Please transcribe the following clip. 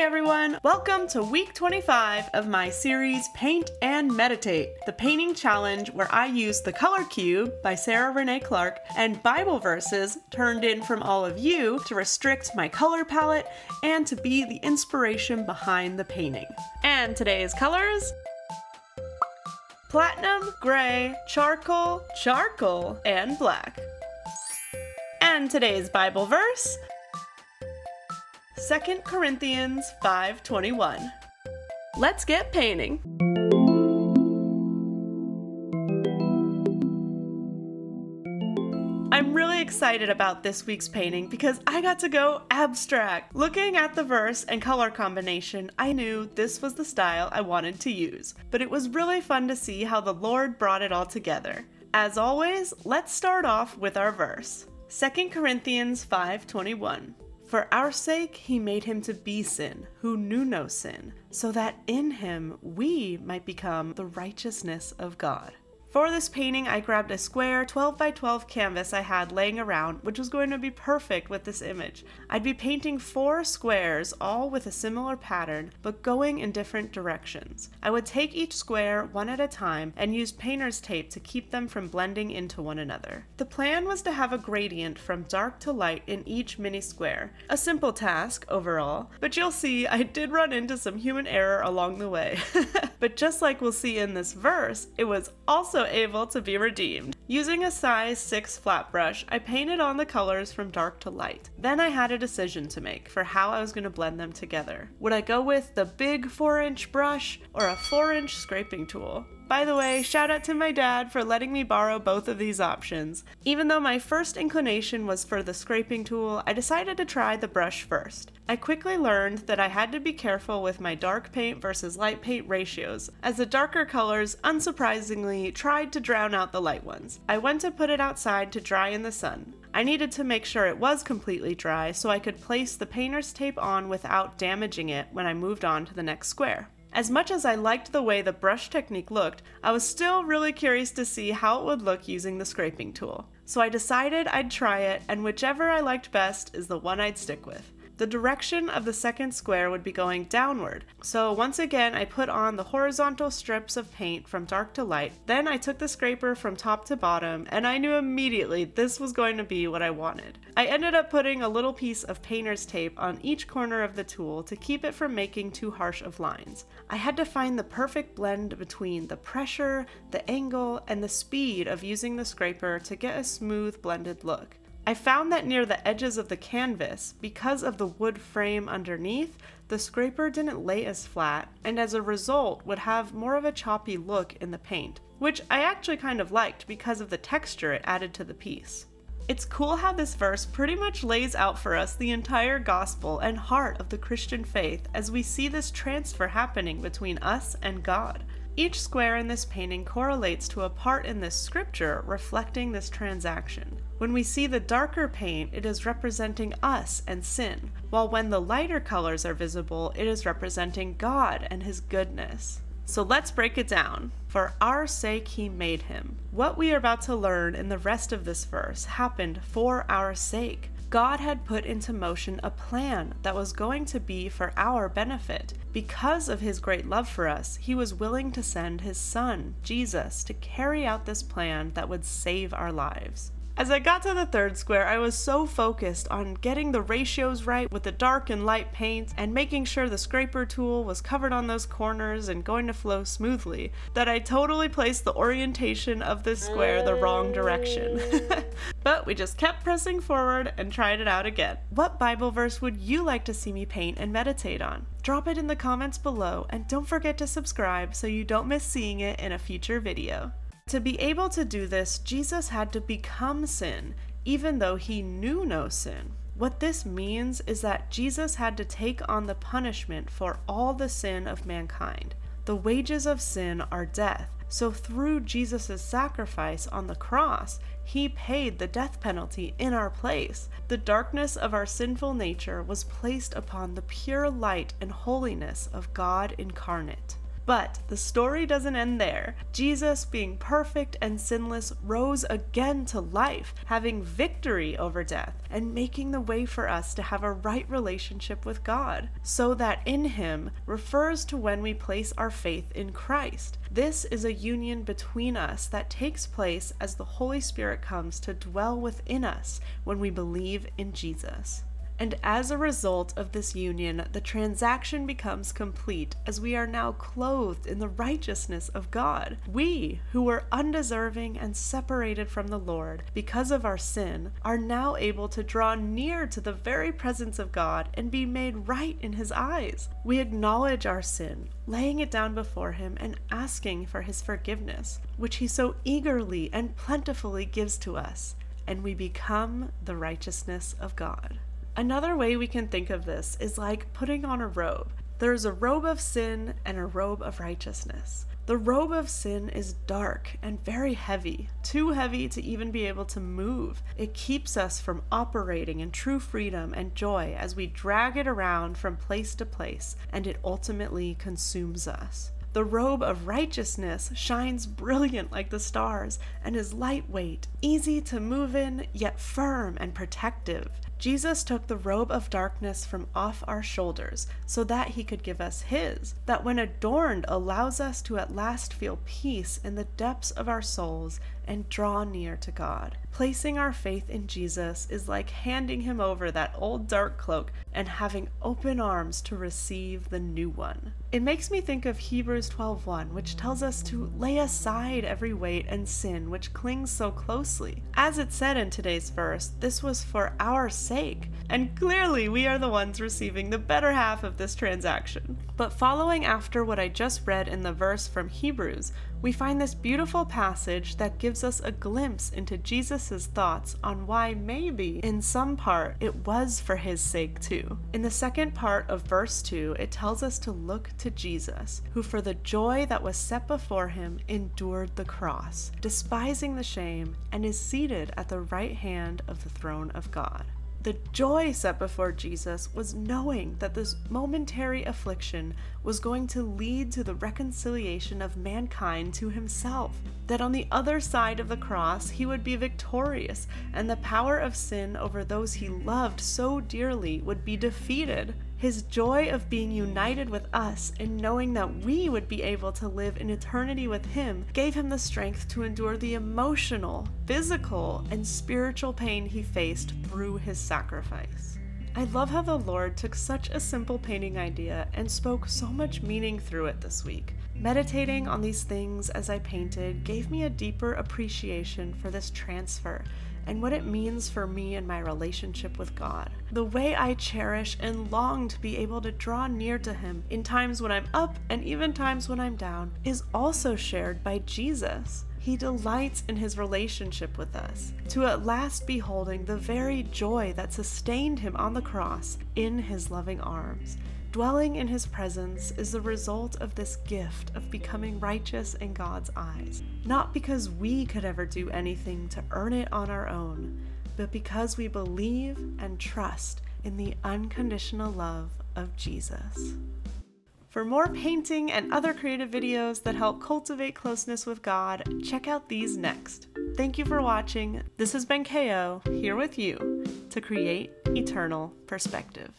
everyone! Welcome to week 25 of my series Paint and Meditate, the painting challenge where I use the color cube by Sarah Renee Clark and Bible verses turned in from all of you to restrict my color palette and to be the inspiration behind the painting. And today's colors: platinum, gray, charcoal, and black. And today's Bible verse: 2 Corinthians 5:21. Let's get painting. I'm really excited about this week's painting because I got to go abstract. Looking at the verse and color combination, I knew this was the style I wanted to use, but it was really fun to see how the Lord brought it all together. As always, let's start off with our verse. 2 Corinthians 5:21. For our sake he made him to be sin, who knew no sin, so that in him we might become the righteousness of God. For this painting, I grabbed a square 12 by 12 canvas I had laying around, which was going to be perfect with this image. I'd be painting 4 squares, all with a similar pattern, but going in different directions. I would take each square one at a time and use painter's tape to keep them from blending into one another. The plan was to have a gradient from dark to light in each mini square. A simple task overall, but you'll see I did run into some human error along the way. But just like we'll see in this verse, it was also able to be redeemed. Using a size 6 flat brush, I painted on the colors from dark to light. Then I had a decision to make for how I was going to blend them together. Would I go with the big 4-inch brush or a 4-inch scraping tool? By the way, shout out to my dad for letting me borrow both of these options. Even though my first inclination was for the scraping tool, I decided to try the brush first. I quickly learned that I had to be careful with my dark paint versus light paint ratios, as the darker colors, unsurprisingly, tried to drown out the light ones. I went to put it outside to dry in the sun. I needed to make sure it was completely dry so I could place the painter's tape on without damaging it when I moved on to the next square. As much as I liked the way the brush technique looked, I was still really curious to see how it would look using the scraping tool. So I decided I'd try it, and whichever I liked best is the one I'd stick with. The direction of the second square would be going downward, so once again I put on the horizontal strips of paint from dark to light. Then I took the scraper from top to bottom, and I knew immediately this was going to be what I wanted. I ended up putting a little piece of painter's tape on each corner of the tool to keep it from making too harsh of lines. I had to find the perfect blend between the pressure, the angle, and the speed of using the scraper to get a smooth blended look. I found that near the edges of the canvas, because of the wood frame underneath, the scraper didn't lay as flat, and as a result would have more of a choppy look in the paint, which I actually kind of liked because of the texture it added to the piece. It's cool how this verse pretty much lays out for us the entire gospel and heart of the Christian faith as we see this transfer happening between us and God. Each square in this painting correlates to a part in this scripture reflecting this transaction. When we see the darker paint, it is representing us and sin, while when the lighter colors are visible, it is representing God and His goodness. So let's break it down. For our sake he made him. What we are about to learn in the rest of this verse happened for our sake. God had put into motion a plan that was going to be for our benefit. Because of His great love for us, He was willing to send His Son, Jesus, to carry out this plan that would save our lives. As I got to the third square, I was so focused on getting the ratios right with the dark and light paint and making sure the scraper tool was covered on those corners and going to flow smoothly that I totally placed the orientation of this square the wrong direction. But we just kept pressing forward and tried it out again. What Bible verse would you like to see me paint and meditate on? Drop it in the comments below, and don't forget to subscribe so you don't miss seeing it in a future video. To be able to do this, Jesus had to become sin, even though He knew no sin. What this means is that Jesus had to take on the punishment for all the sin of mankind. The wages of sin are death, so through Jesus' sacrifice on the cross, He paid the death penalty in our place. The darkness of our sinful nature was placed upon the pure light and holiness of God incarnate. But the story doesn't end there. Jesus, being perfect and sinless, rose again to life, having victory over death, and making the way for us to have a right relationship with God. So that in him refers to when we place our faith in Christ. This is a union between us that takes place as the Holy Spirit comes to dwell within us when we believe in Jesus. And as a result of this union, the transaction becomes complete as we are now clothed in the righteousness of God. We, who were undeserving and separated from the Lord because of our sin, are now able to draw near to the very presence of God and be made right in his eyes. We acknowledge our sin, laying it down before him and asking for his forgiveness, which he so eagerly and plentifully gives to us, and we become the righteousness of God. Another way we can think of this is like putting on a robe. There's a robe of sin and a robe of righteousness. The robe of sin is dark and very heavy, too heavy to even be able to move. It keeps us from operating in true freedom and joy as we drag it around from place to place, and it ultimately consumes us. The robe of righteousness shines brilliant like the stars and is lightweight, easy to move in, yet firm and protective. Jesus took the robe of darkness from off our shoulders so that he could give us his, that when adorned allows us to at last feel peace in the depths of our souls and draw near to God. Placing our faith in Jesus is like handing him over that old dark cloak and having open arms to receive the new one. It makes me think of Hebrews 12:1, which tells us to lay aside every weight and sin which clings so closely. As it said in today's verse, this was for our sake, and clearly we are the ones receiving the better half of this transaction. But following after what I just read in the verse from Hebrews, we find this beautiful passage that gives us a glimpse into Jesus' thoughts on why maybe, in some part, it was for his sake too. In the second part of verse 2, it tells us to look to Jesus, who for the joy that was set before him endured the cross, despising the shame, and is seated at the right hand of the throne of God. The joy set before Jesus was knowing that this momentary affliction was going to lead to the reconciliation of mankind to himself, that on the other side of the cross he would be victorious, and the power of sin over those he loved so dearly would be defeated. His joy of being united with us and knowing that we would be able to live in eternity with him gave him the strength to endure the emotional, physical, and spiritual pain he faced through his sacrifice. I love how the Lord took such a simple painting idea and spoke so much meaning through it this week. Meditating on these things as I painted gave me a deeper appreciation for this transfer and what it means for me and my relationship with God. The way I cherish and long to be able to draw near to him in times when I'm up and even times when I'm down is also shared by Jesus. He delights in his relationship with us, to at last beholding the very joy that sustained him on the cross in his loving arms. Dwelling in his presence is the result of this gift of becoming righteous in God's eyes, not because we could ever do anything to earn it on our own, but because we believe and trust in the unconditional love of Jesus. For more painting and other creative videos that help cultivate closeness with God, check out these next. Thank you for watching. This has been KO, here with you to create eternal perspective.